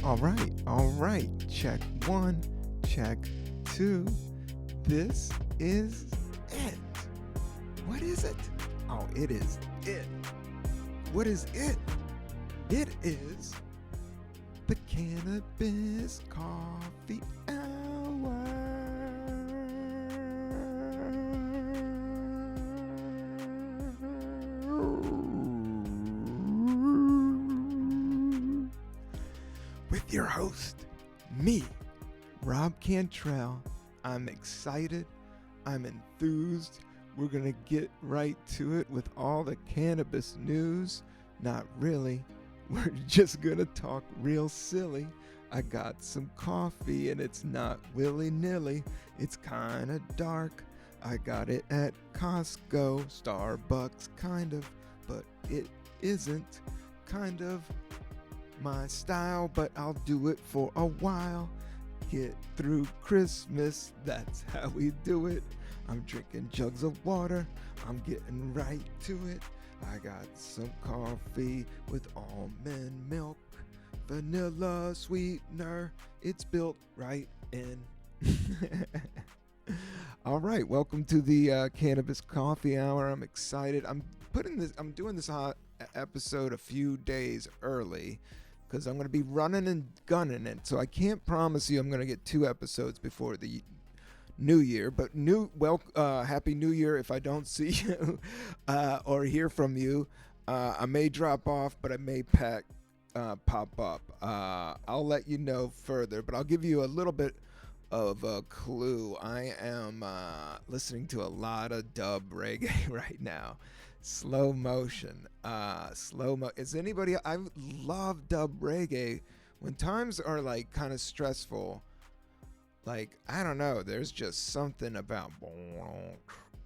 All right. Check one, check two. This is it. What is it? Oh, it is it. What is it? It is the Cannabis Coffee Hour. With your host, me, Rob Cantrell. I'm excited. I'm enthused. We're going to get right to it with all the cannabis news. Not really. We're just going to talk real silly. I got some coffee and it's not willy-nilly. It's kind of dark. I got it at Costco, Starbucks, kind of, but it isn't kind of my style, but I'll do it for a while. Get through Christmas, that's how we do it. I'm drinking jugs of water, I'm getting right to it. I got some coffee with almond milk, vanilla sweetener, it's built right in. All right, welcome to the Cannabis Coffee Hour. I'm excited. I'm doing this hot episode a few days early because I'm going to be running and gunning it. So I can't promise you I'm going to get 2 episodes before the new year. But Happy New Year if I don't see you or hear from you. I may drop off, but I may pop up. I'll let you know further, but I'll give you a little bit of a clue. I am listening to a lot of DUB Reggae right now. Slow motion. Is anybody? I love DUB Reggae. When times are like kind of stressful, like I don't know, there's just something about,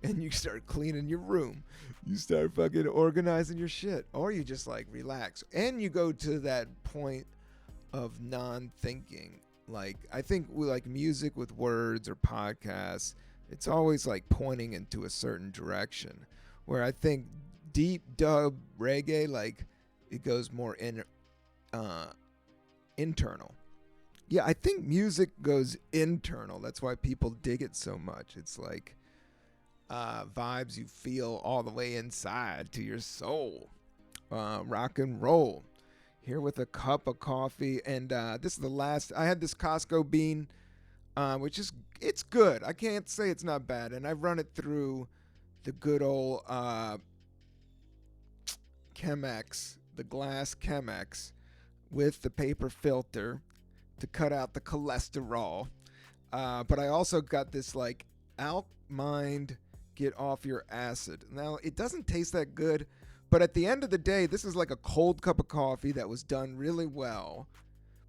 and you start cleaning your room, you start fucking organizing your shit, or you just like relax, and you go to that point of non-thinking. Like I think we like music with words or podcasts. It's always like pointing into a certain direction. Where I think deep dub reggae, like it goes more internal. Yeah, I think music goes internal. That's why people dig it so much. It's like vibes you feel all the way inside to your soul. Rock and roll. Here with a cup of coffee, and this is the last. I had this Costco bean, it's good. I can't say it's not bad, and I've run it through the good old Chemex, the glass Chemex, with the paper filter to cut out the cholesterol. But I also got this like Mind Get Off Your Acid. Now, it doesn't taste that good, but at the end of the day, this is like a cold cup of coffee that was done really well.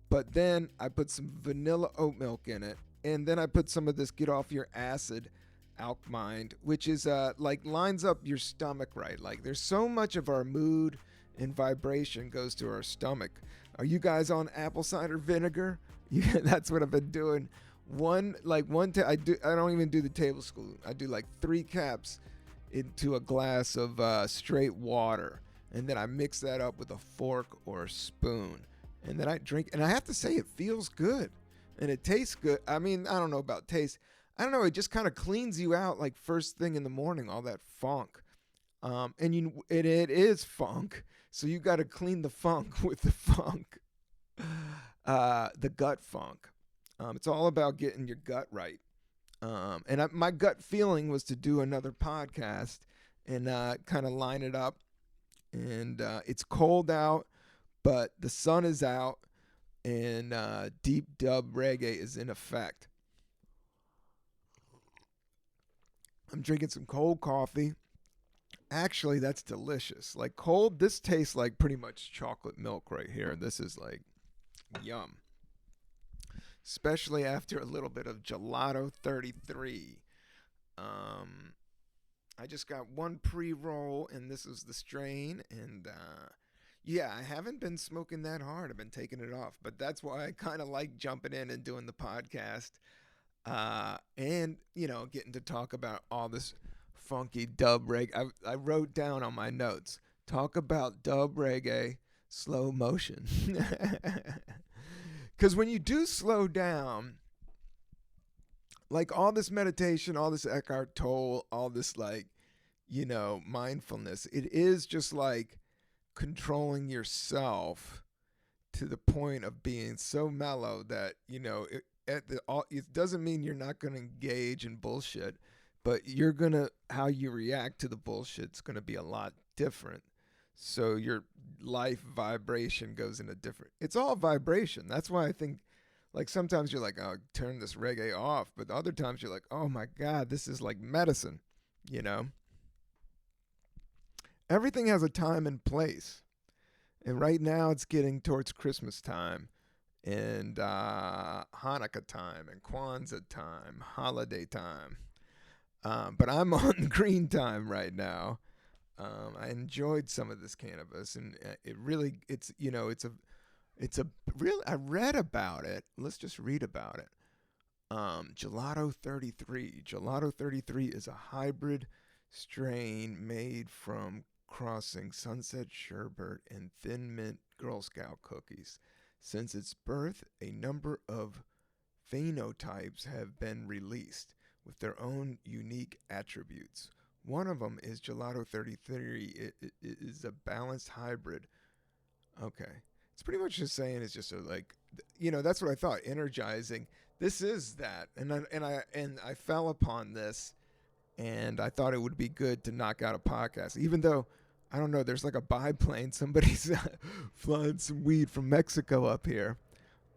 But then I put some vanilla oat milk in it, and then I put some of this Get Off Your Acid Mind, which is like lines up your stomach right. Like there's so much of our mood and vibration goes to our stomach. Are you guys on apple cider vinegar? That's what I've been doing. I don't even do the tablespoon. I do like 3 caps into a glass of straight water, and then I mix that up with a fork or a spoon, and then I drink. And I have to say, it feels good, and it tastes good. I mean, I don't know about taste. I don't know, it just kind of cleans you out like first thing in the morning, all that funk. And it is funk, so you got to clean the funk with the funk, the gut funk. It's all about getting your gut right. My gut feeling was to do another podcast and kind of line it up. And it's cold out, but the sun is out, and deep dub reggae is in effect. I'm drinking some cold coffee. Actually, that's delicious. Like cold, this tastes like pretty much chocolate milk right here. This is like yum. Especially after a little bit of Gelato 33. I just got one pre-roll, and this is the strain. And yeah, I haven't been smoking that hard. I've been taking it off. But that's why I kind of like jumping in and doing the podcast. And, getting to talk about all this funky dub reggae. I wrote down on my notes, talk about dub reggae, slow motion. Because when you do slow down, like all this meditation, all this Eckhart Tolle, all this like, mindfulness, it is just like controlling yourself to the point of being so mellow that, it doesn't mean you're not going to engage in bullshit, but how you react to the bullshit's going to be a lot different. So your life vibration goes in a different, it's all vibration. That's why I think, like, sometimes you're like, oh, turn this reggae off, but other times you're like, oh my God, this is like medicine, you know? Everything has a time and place. And right now it's getting towards Christmas time and Hanukkah time and Kwanzaa time, holiday time. But I'm on green time right now. I enjoyed some of this cannabis, and it's a real. I read about it. Let's just read about it. Gelato 33. Gelato 33 is a hybrid strain made from crossing Sunset Sherbet and Thin Mint Girl Scout cookies. Since its birth, a number of phenotypes have been released with their own unique attributes. One of them is Gelato 33. It is a balanced hybrid. Okay. It's pretty much just saying it's just that's what I thought. Energizing. This is that. And I fell upon this, and I thought it would be good to knock out a podcast, even though I don't know. There's like a biplane. Somebody's flying some weed from Mexico up here,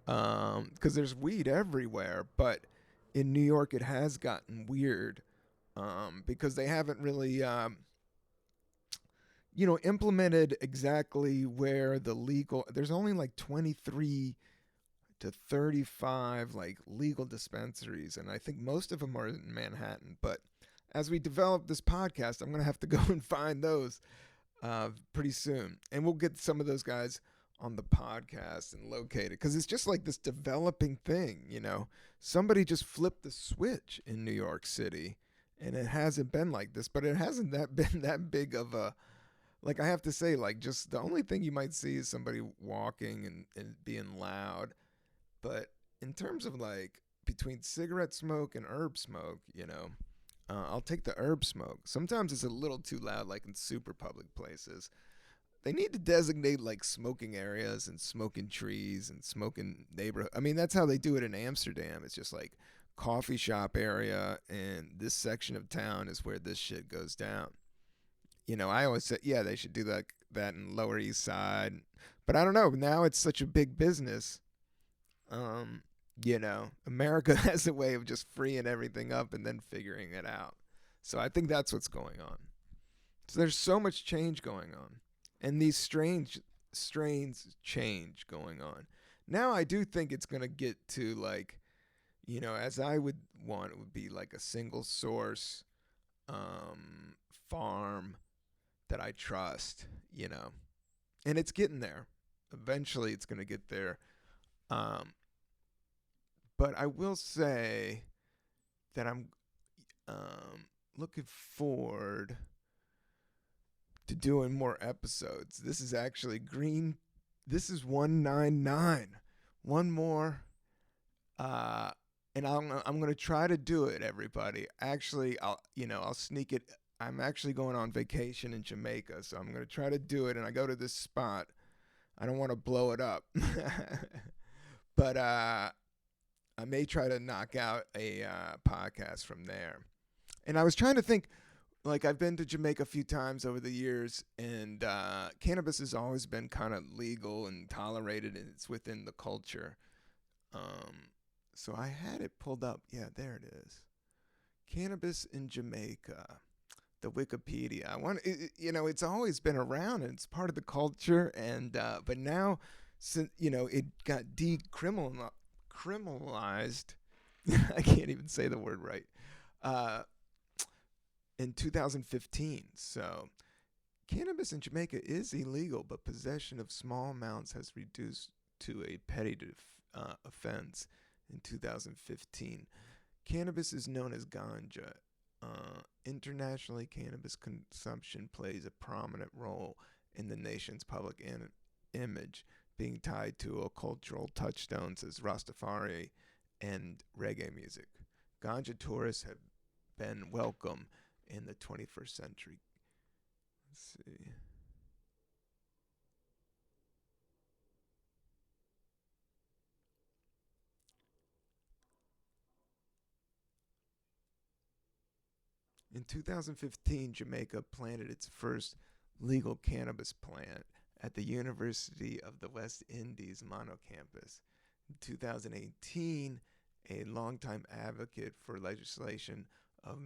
because there's weed everywhere. But in New York, it has gotten weird, because they haven't really, implemented exactly where the legal. There's only like 23 to 35 like legal dispensaries, and I think most of them are in Manhattan. But as we develop this podcast, I'm gonna have to go and find those pretty soon, and we'll get some of those guys on the podcast and locate it, because it's just like this developing thing. Somebody just flipped the switch in New York City, and it hasn't been like this, but it hasn't been that big of a, like, I have to say, like, just the only thing you might see is somebody walking and being loud. But in terms of like between cigarette smoke and herb smoke, I'll take the herb smoke. Sometimes it's a little too loud, like in super public places. They need to designate like smoking areas and smoking trees and smoking neighborhood. I mean, that's how they do it in Amsterdam. It's just like coffee shop area, and this section of town is where this shit goes down. I always say, yeah, they should do that in Lower East Side. But I don't know. Now it's such a big business. America has a way of just freeing everything up and then figuring it out. So I think that's what's going on. So there's so much change going on, and these strains change going on. Now I do think it's going to get to like, as I would want, it would be like a single source farm that I trust, and it's getting there. Eventually it's going to get there. But I will say that I'm looking forward to doing more episodes. This is actually green. This is 199. One more. And I'm gonna try to do it, everybody. Actually, I'll sneak it. I'm actually going on vacation in Jamaica, so I'm gonna try to do it. And I go to this spot. I don't want to blow it up, but I may try to knock out a podcast from there. And I was trying to think, like, I've been to Jamaica a few times over the years, and cannabis has always been kind of legal and tolerated, and it's within the culture. So I had it pulled up. Yeah, there it is. Cannabis in Jamaica, the Wikipedia. It's always been around, and it's part of the culture, and but now, since it got decriminalized. I can't even say the word right. In 2015. So cannabis in Jamaica is illegal, but possession of small amounts has reduced to a petty offense in 2015. Cannabis is known as ganja. Internationally, cannabis consumption plays a prominent role in the nation's public image. being tied to cultural touchstones as Rastafari and reggae music. Ganja tourists have been welcome in the 21st century. Let's see. In 2015, Jamaica planted its first legal cannabis plant at the University of the West Indies Mono campus. In 2018, a longtime advocate for legislation of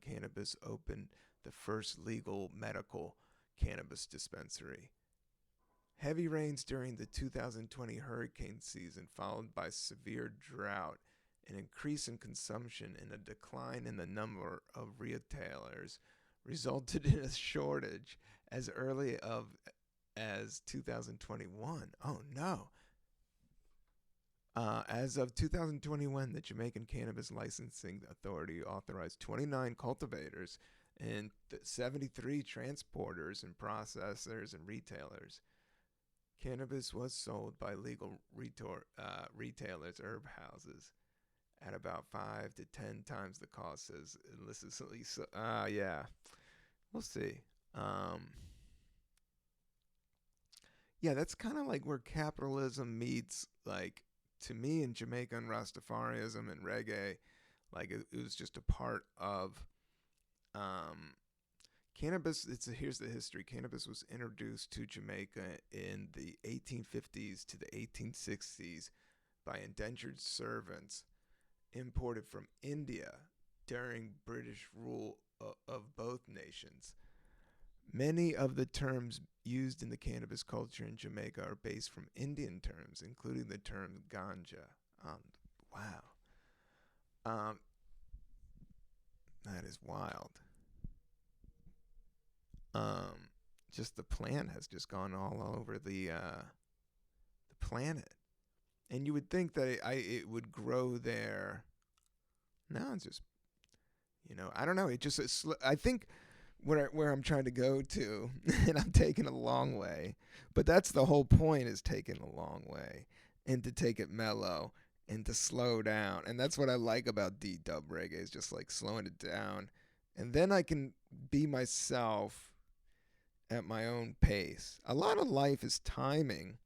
cannabis opened the first legal medical cannabis dispensary. Heavy rains during the 2020 hurricane season, followed by severe drought, an increase in consumption, and a decline in the number of retailers, resulted in a shortage as early as 2021. Oh no. As of 2021, the Jamaican Cannabis Licensing Authority authorized 29 cultivators and 73 transporters and processors and retailers. Cannabis was sold by legal retailers, herb houses, at about 5 to 10 times the cost as illicitly. Yeah, we'll see. Yeah, that's kind of like where capitalism meets, like, to me, in Jamaican Rastafarianism and reggae. Like, it was just a part of cannabis. Here's the history. Cannabis was introduced to Jamaica in the 1850s to the 1860s by indentured servants imported from India during British rule of both nations. Many of the terms used in the cannabis culture in Jamaica are based from Indian terms, including the term ganja. Wow. That is wild. Just the plant has just gone all over the planet. And you would think that it would grow there. No, it's just, I don't know. I think where I'm trying to go to, and I'm taking a long way, but that's the whole point, is taking a long way and to take it mellow and to slow down. And that's what I like about DUB Reggae, is just like slowing it down. And then I can be myself at my own pace. A lot of life is timing.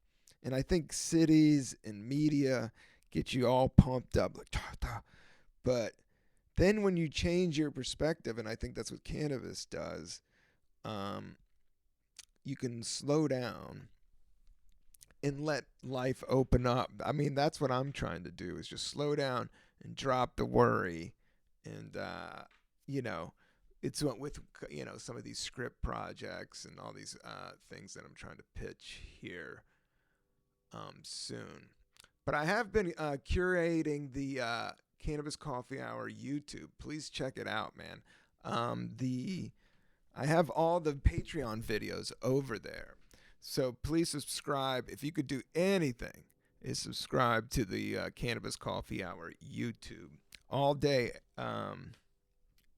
And I think cities and media get you all pumped up, like, but then when you change your perspective, and I think that's what cannabis does, you can slow down and let life open up. I mean, that's what I'm trying to do, is just slow down and drop the worry. And, it's what with, some of these script projects and all these things that I'm trying to pitch here soon. But I have been curating the Cannabis Coffee Hour YouTube. Please check it out, man. I have all the Patreon videos over there. So please subscribe. If you could do anything, is subscribe to the Cannabis Coffee Hour YouTube all day,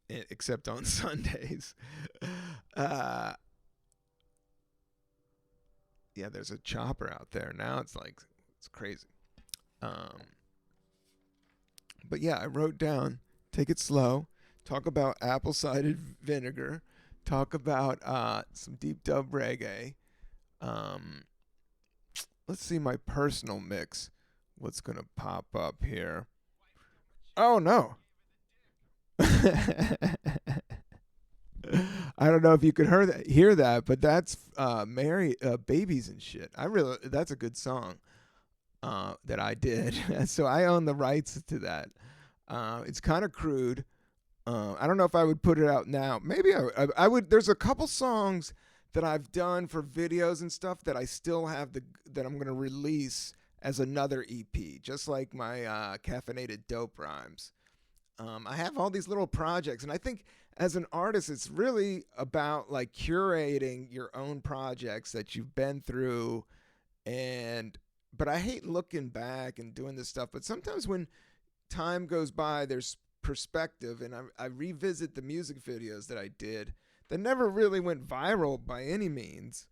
except on Sundays. Yeah, there's a chopper out there now. It's crazy. But yeah, I wrote down, take it slow, talk about apple cider vinegar, talk about some deep dub reggae. Let's see my personal mix. What's gonna pop up here? Oh no. I don't know if you could hear that, but that's Mary Babies and Shit. That's a good song that I did. So I own the rights to that. It's kind of crude. I don't know if I would put it out now. Maybe I would. There's a couple songs that I've done for videos and stuff that I still have that I'm going to release as another EP, just like my caffeinated dope rhymes. I have all these little projects, and I think as an artist, it's really about like curating your own projects that you've been through. But I hate looking back and doing this stuff. But sometimes when time goes by, there's perspective, and I revisit the music videos that I did that never really went viral by any means.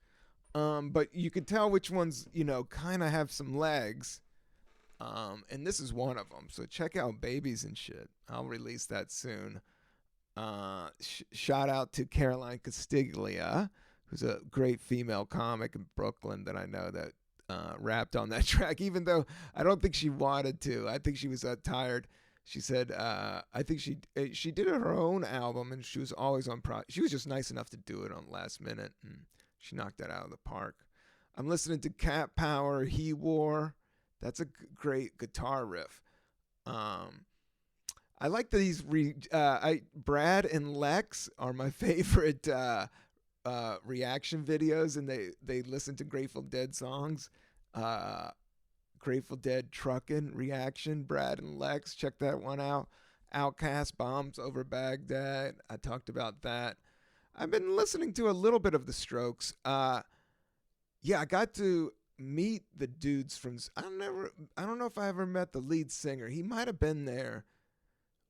But you could tell which ones, kind of have some legs. And this is one of them. So check out Babies and Shit. I'll release that soon. Shout out to Caroline Castiglia, who's a great female comic in Brooklyn that I know that rapped on that track, even though I don't think she wanted to. I think she was tired. She said, I think she did her own album, and she was always on she was just nice enough to do it on last minute, and she knocked that out of the park. I'm listening to Cat Power, He War. That's a great guitar riff. I like these. Brad and Lex are my favorite reaction videos, and they listen to Grateful Dead songs. Grateful Dead Truckin' reaction. Brad and Lex, check that one out. Outcast Bombs Over Baghdad. I talked about that. I've been listening to a little bit of The Strokes. I got to meet the dudes from. I don't know if I ever met the lead singer. He might have been there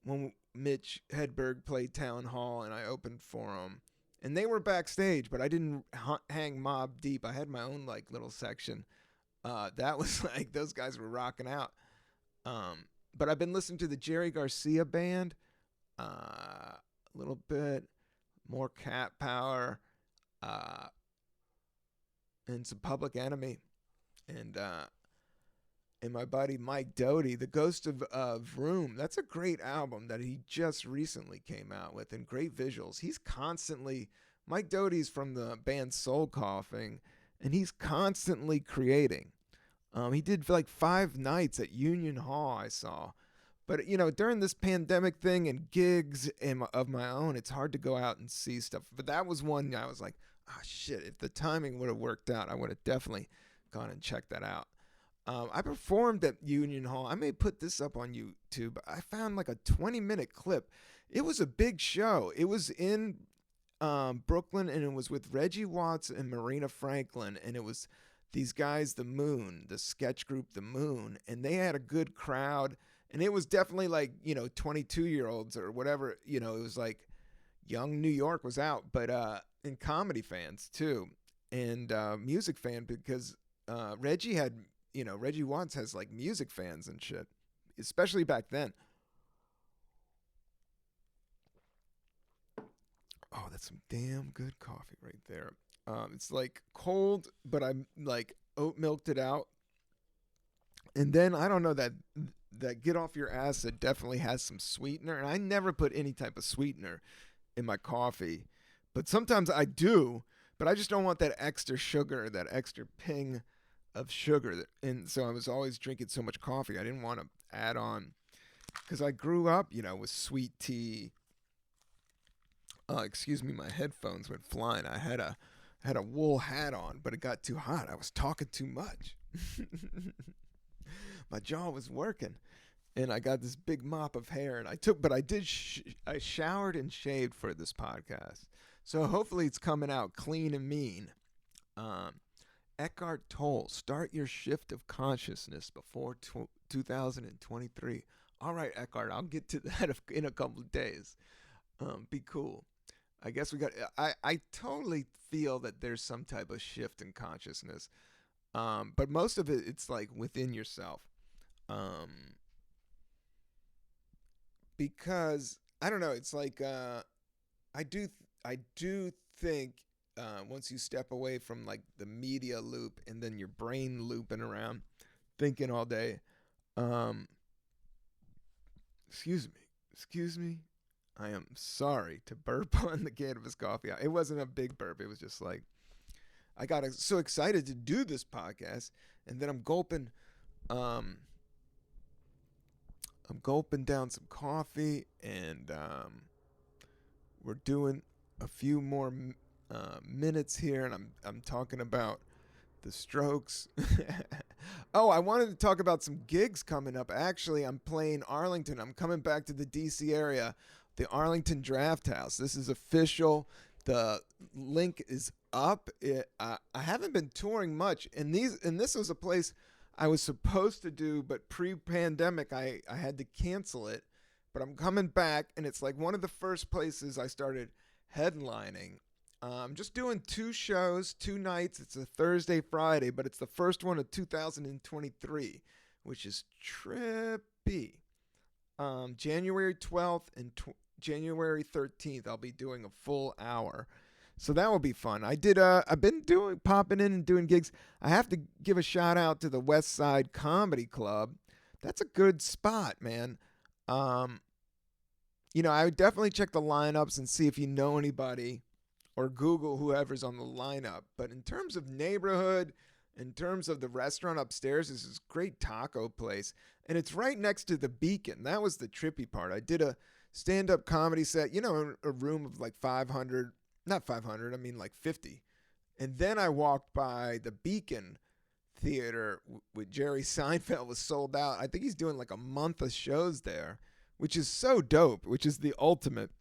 when Mitch Hedberg played Town Hall and I opened for him. And they were backstage, but I didn't hang mob deep. I had my own little section. That was those guys were rocking out. But I've been listening to the Jerry Garcia band a little bit, more Cat Power, and some Public Enemy, and my buddy Mike Doty, The Ghost of Room. That's a great album that he just recently came out with, and great visuals. He's constantly, Mike Doty's from the band Soul Coughing, and he's constantly creating. He did 5 nights at Union Hall, I saw. But, during this pandemic thing and gigs of my own, it's hard to go out and see stuff. But that was one I was like, shit, if the timing would have worked out, I would have definitely gone and checked that out. I performed at Union Hall. I may put this up on YouTube. I found a 20-minute clip. It was a big show. It was in Brooklyn, and it was with Reggie Watts and Marina Franklin, and it was these guys, The Moon, the sketch group The Moon, and they had a good crowd, and it was definitely 22-year-olds or whatever, it was young New York was out, but and comedy fans too, and music fan, because Reggie Watts has music fans and shit, especially back then. Oh, that's some damn good coffee right there. It's cold, but I'm oat milked it out. And then I don't know, that Get Off Your Acid definitely has some sweetener, and I never put any type of sweetener in my coffee. But sometimes I do, but I just don't want that extra sugar, that extra ping of sugar. And so I was always drinking so much coffee. I didn't want to add on, because I grew up, with sweet tea. Excuse me, my headphones went flying. I had a wool hat on, but it got too hot. I was talking too much. My jaw was working, and I got this big mop of hair, and I showered and shaved for this podcast. So hopefully it's coming out clean and mean. Eckhart Tolle, start your shift of consciousness before 2023. All right, Eckhart, I'll get to that in a couple of days. Be cool. I guess I totally feel that there's some type of shift in consciousness. But most of it's within yourself. Because I don't know, it's I do think once you step away from the media loop and then your brain looping around thinking all day, excuse me, I am sorry to burp on the Cannabis coffee. It wasn't a big burp. It was just I got so excited to do this podcast, and then I'm gulping down some coffee, and we're doing a few more minutes here, and I'm talking about the Strokes. Oh, I wanted to talk about some gigs coming up. Actually, I'm playing Arlington. I'm coming back to the DC area, the Arlington Draft House. This is official. The link is up. I haven't been touring much, and this was a place I was supposed to do, but pre-pandemic I had to cancel it. But I'm coming back, and it's one of the first places I started headlining. Just doing 2 shows, 2 nights. It's a Thursday, Friday, but it's the first one of 2023, which is trippy. January 12th and January 13th, I'll be doing a full hour. So that will be fun. I've been popping in and doing gigs. I have to give a shout out to the West Side Comedy Club. That's a good spot, man. I would definitely check the lineups and see if you know anybody or Google whoever's on the lineup. But in terms of neighborhood, in terms of the restaurant upstairs, this is a great taco place. And it's right next to the Beacon. That was the trippy part. I did a stand-up comedy set, in a room of like 500, not 500, I mean like 50. And then I walked by the Beacon Theater with Jerry Seinfeld, was sold out. I think he's doing like a month of shows there, which is so dope, which is the ultimate.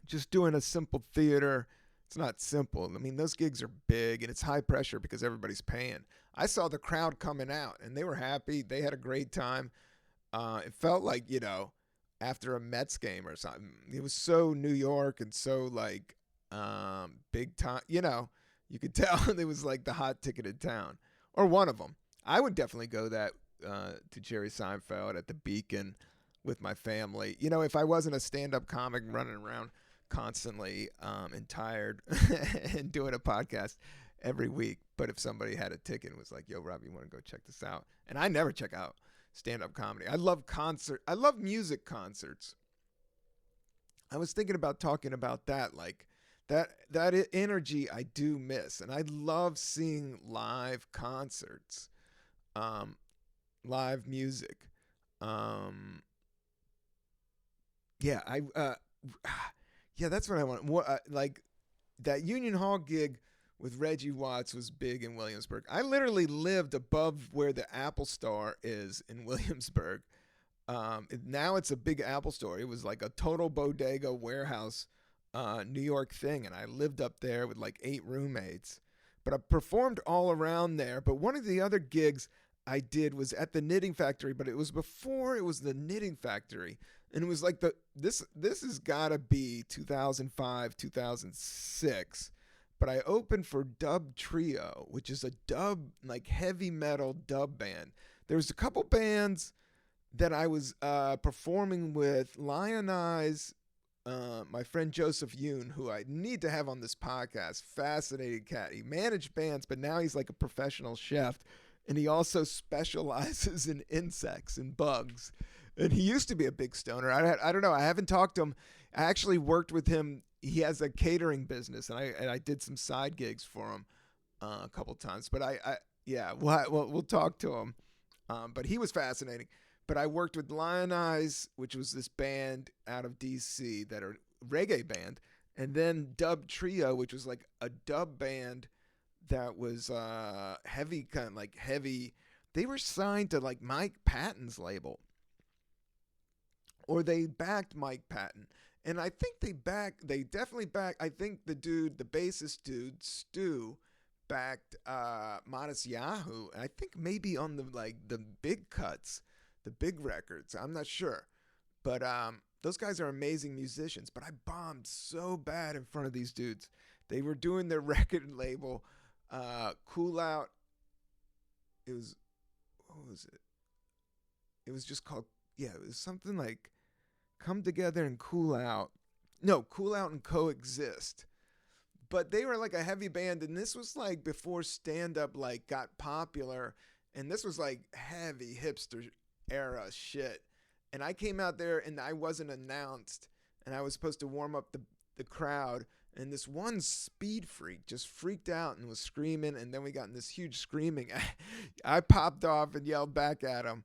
Just doing a simple theater. It's not simple. I mean, those gigs are big and it's high pressure because everybody's paying. I saw the crowd coming out and they were happy. They had a great time. It felt like, after a Mets game or something. It was so New York and so like big time. You could tell it was like the hot ticket in town, or one of them. I would definitely go to Jerry Seinfeld at the Beacon with my family. If I wasn't a stand-up comic running around constantly and tired and doing a podcast every week. But if somebody had a ticket and was like, yo, Rob, you want to go check this out? And I never check out stand-up comedy. I love music concerts. I was thinking about talking about that, like that energy I do miss. And I love seeing live concerts, live music. Yeah, that's what I want. Like that Union Hall gig with Reggie Watts was big in Williamsburg. I literally lived above where the Apple Store is in Williamsburg. Now it's a big Apple Store. It was like a total bodega warehouse, New York thing, and I lived up there with like 8 roommates. But I performed all around there. But one of the other gigs I did was at the Knitting Factory, but it was before it was the Knitting Factory. And it was like this has got to be 2005, 2006. But I opened for DUB Trio, which is a dub, like heavy metal dub band. There was a couple bands that I was performing with. Lionize, my friend Joseph Yoon, who I need to have on this podcast. Fascinating cat. He managed bands, but now he's like a professional chef. And he also specializes in insects and bugs. And he used to be a big stoner. I don't know. I haven't talked to him. I actually worked with him. He has a catering business, and I did some side gigs for him a couple times. But we'll talk to him. But he was fascinating. But I worked with Lionize, which was this band out of D.C. that are reggae band, and then DUB Trio, which was like a dub band that was heavy, kind of like heavy. They were signed to like Mike Patton's label, or they backed Mike Patton. And I think they definitely backed, I think the bassist dude, Stu, backed Modest Yahoo. And I think maybe on the big cuts, the big records. I'm not sure. But those guys are amazing musicians. But I bombed so bad in front of these dudes. They were doing their record label, Cool Out. What was it? It was just called, it was something like Come Together and Cool Out. No, Cool Out and Coexist. But they were like a heavy band, and this was like before stand-up like got popular, and this was like heavy hipster era shit. And I came out there and I wasn't announced, and I was supposed to warm up the crowd, and this one speed freak just freaked out and was screaming, and then we got in this huge screaming. I popped off and yelled back at him.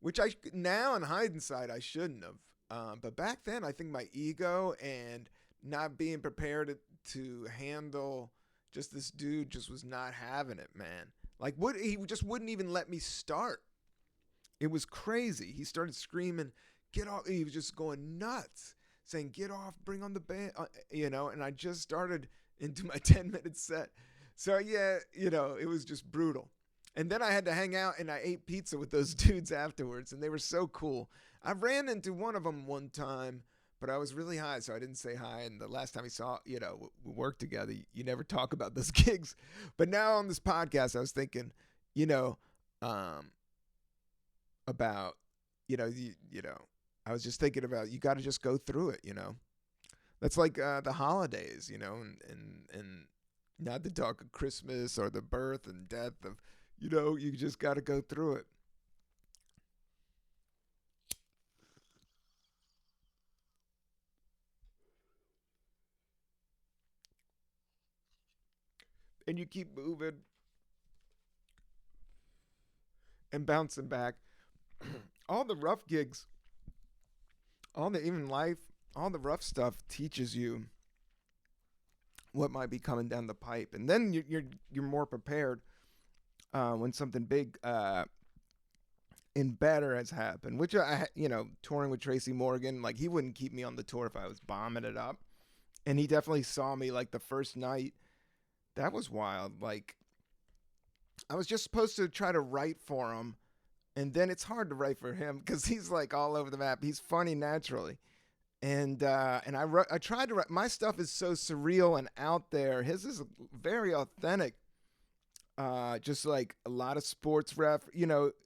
Which now in hindsight I shouldn't have. But back then I think my ego and not being prepared to handle just this dude just was not having it, man. Like he just wouldn't even let me start. It was crazy. He started screaming, "Get off!" He was just going nuts, saying, "Get off! Bring on the band!" And I just started into my 10-minute set. So yeah, it was just brutal. And then I had to hang out, and I ate pizza with those dudes afterwards, and they were so cool. I ran into one of them one time, but I was really high, so I didn't say hi. And the last time we saw, we worked together, you never talk about those gigs. But now on this podcast, I was thinking, you know, um, about, I was just thinking about you got to just go through it. That's like the holidays, and not to talk of Christmas or the birth and death of, you just got to go through it. And you keep moving and bouncing back. All the rough gigs, all the even life, all the rough stuff teaches you what might be coming down the pipe, and then you're more prepared when something big and better has happened. Which touring with Tracy Morgan, like he wouldn't keep me on the tour if I was bombing it up, and he definitely saw me like the first night. That was wild. Like I was just supposed to try to write for him, and then it's hard to write for him because he's like all over the map. He's funny naturally, and I tried to write. My stuff is so surreal and out there. His is very authentic. Just like a lot of sports ref,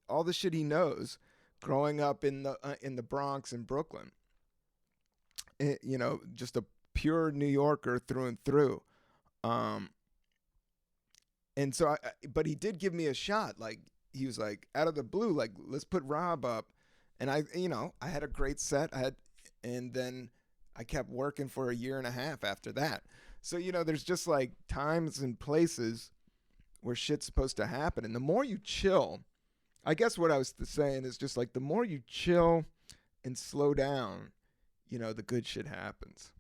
all the shit he knows, growing up in the Bronx and Brooklyn. Just a pure New Yorker through and through. Um, and so but he did give me a shot. Like he was like out of the blue, like let's put Rob up, and I had a great set. And then I kept working for a year and a half after that. So there's just like times and places where shit's supposed to happen, and the more you chill, I guess what I was saying is just like the more you chill and slow down, the good shit happens.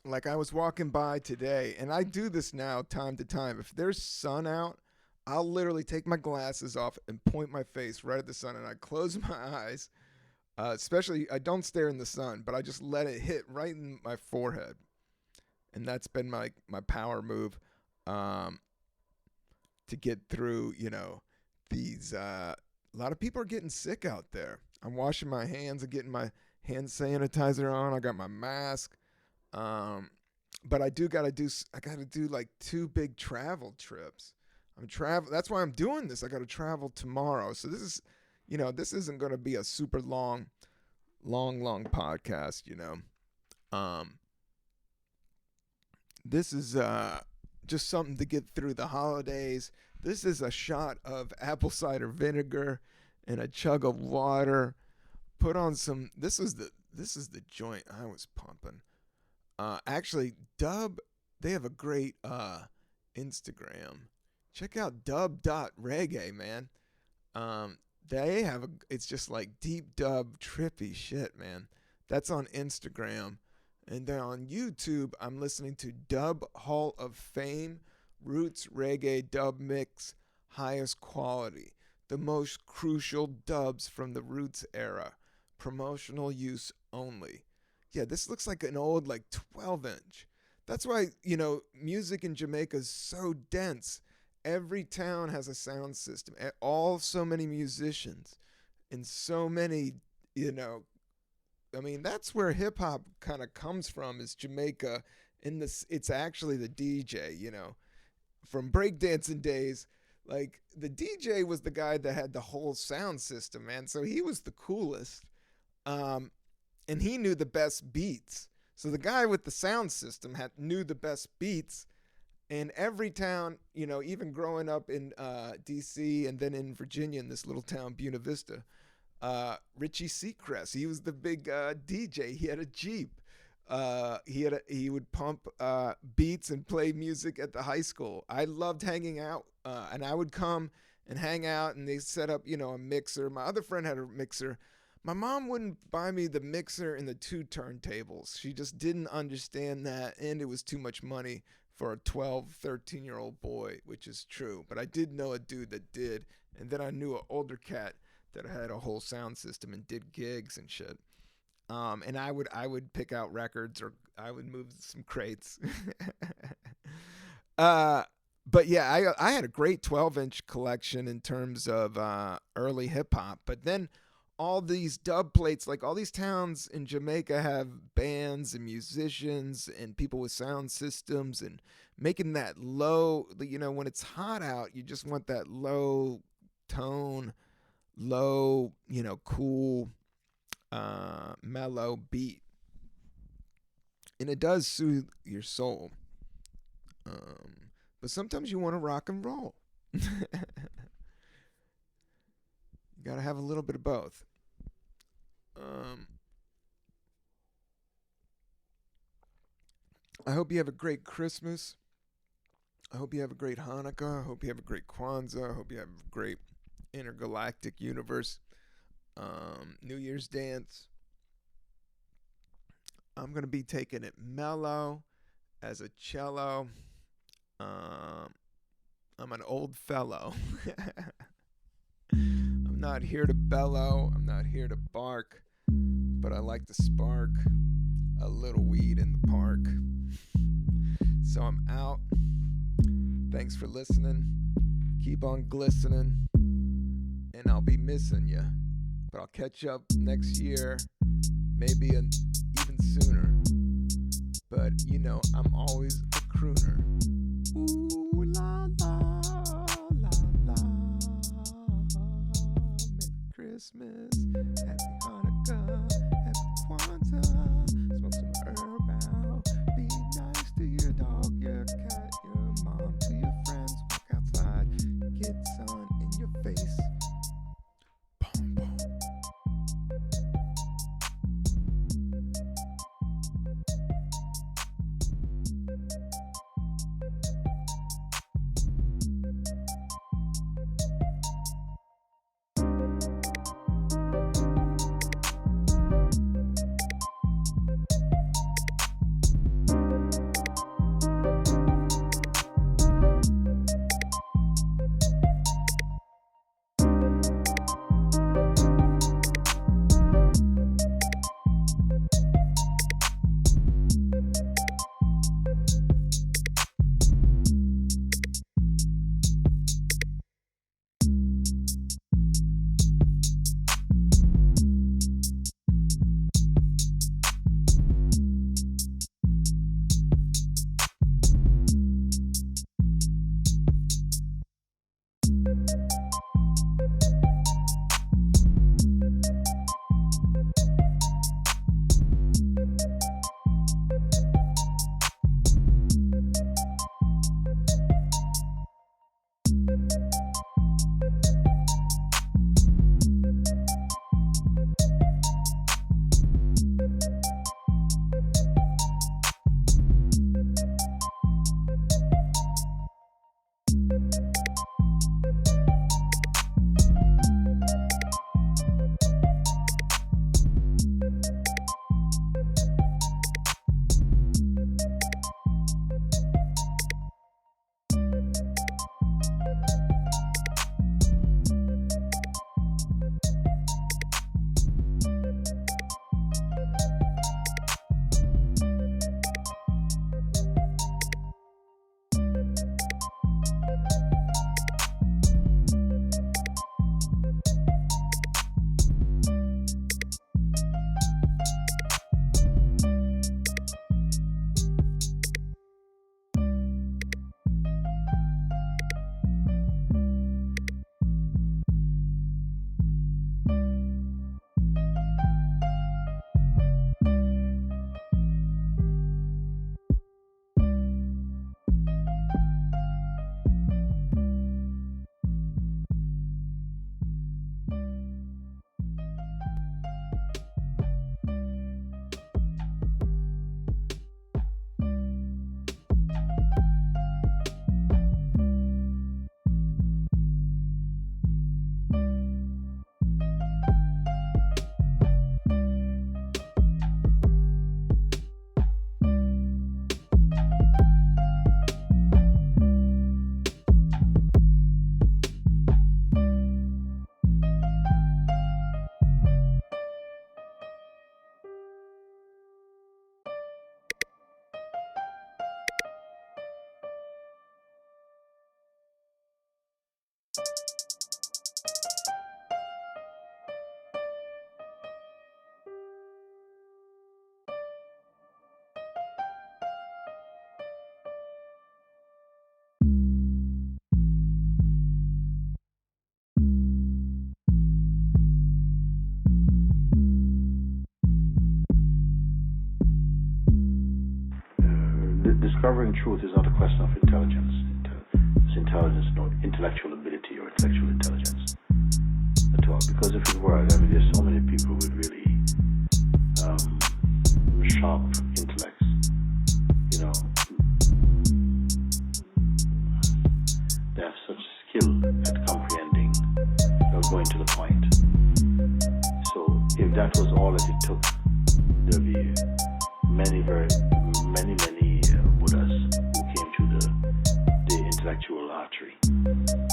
Like I was walking by today, and I do this now time to time. If there's sun out, I'll literally take my glasses off and point my face right at the sun, and I close my eyes. Especially, I don't stare in the sun, but I just let it hit right in my forehead, and that's been my power move, to get through. These. A lot of people are getting sick out there. I'm washing my hands and getting my hand sanitizer on. I got my mask. But I gotta do like 2 big travel trips. That's why I'm doing this. I gotta travel tomorrow. So this isn't gonna be a super long podcast. Um, this is just something to get through the holidays. This is a shot of apple cider vinegar and a chug of water. Put on some. This is the joint I was pumping. Actually, DUB, they have a great Instagram. Check out DUB.Reggae, man. They have it's just like deep dub trippy shit, man. That's on Instagram. And then on YouTube, I'm listening to Dub Hall of Fame, Roots Reggae Dub Mix, Highest Quality. The most crucial dubs from the Roots era. Promotional use only. Yeah, this looks like an old, like 12-inch. That's why, music in Jamaica is so dense. Every town has a sound system. So many musicians. And so many, that's where hip hop kind of comes from, is Jamaica. It's actually the DJ, from breakdancing days. Like, the DJ was the guy that had the whole sound system, man. So he was the coolest. And he knew the best beats. So the guy with the sound system knew the best beats. And every town, even growing up in D.C. and then in Virginia, in this little town, Buena Vista, Richie Seacrest, he was the big DJ. He had a Jeep. He would pump beats and play music at the high school. I loved hanging out, and I would come and hang out, and they set up, a mixer. My other friend had a mixer. My mom wouldn't buy me the mixer and the 2 turntables. She just didn't understand that, and it was too much money for a 12, 13-year-old boy, which is true. But I did know a dude that did, and then I knew an older cat that had a whole sound system and did gigs and shit. And I would pick out records, or I would move some crates. But yeah, I had a great 12-inch collection in terms of early hip hop. But then all these dub plates, like all these towns in Jamaica have bands and musicians and people with sound systems and making that low, when it's hot out, you just want that low tone, low, cool, mellow beat. And it does soothe your soul. But sometimes you want to rock and roll. You got to have a little bit of both. I hope you have a great Christmas. I hope you have a great Hanukkah. I hope you have a great Kwanzaa. I hope you have a great intergalactic universe. New Year's dance. I'm going to be taking it mellow as a cello. I'm an old fellow. I'm not here to bellow. I'm not here to bark. But I like to spark a little weed in the park. So I'm out. Thanks for listening. Keep on glistening. And I'll be missing you. But I'll catch up next year. Maybe even sooner. But, I'm always a crooner. Ooh, la, la, la, la. Merry Christmas. Happy Hanukkah. Happy Kwanzaa. Smoke some herb out. Be nice to your dog, your cat, your mom, to your friends. Walk outside. Get sun in your face. Boom, boom. discovering truth is not a question of intelligence. It's intelligence, no intellectual ability or intellectual intelligence at all. Because if it were, I mean, there's so many people with really sharp intellects, you know, they have such skill at comprehending or going to the point. So if that was all that it took, there'd be many Buddhas who came to the intellectual artery.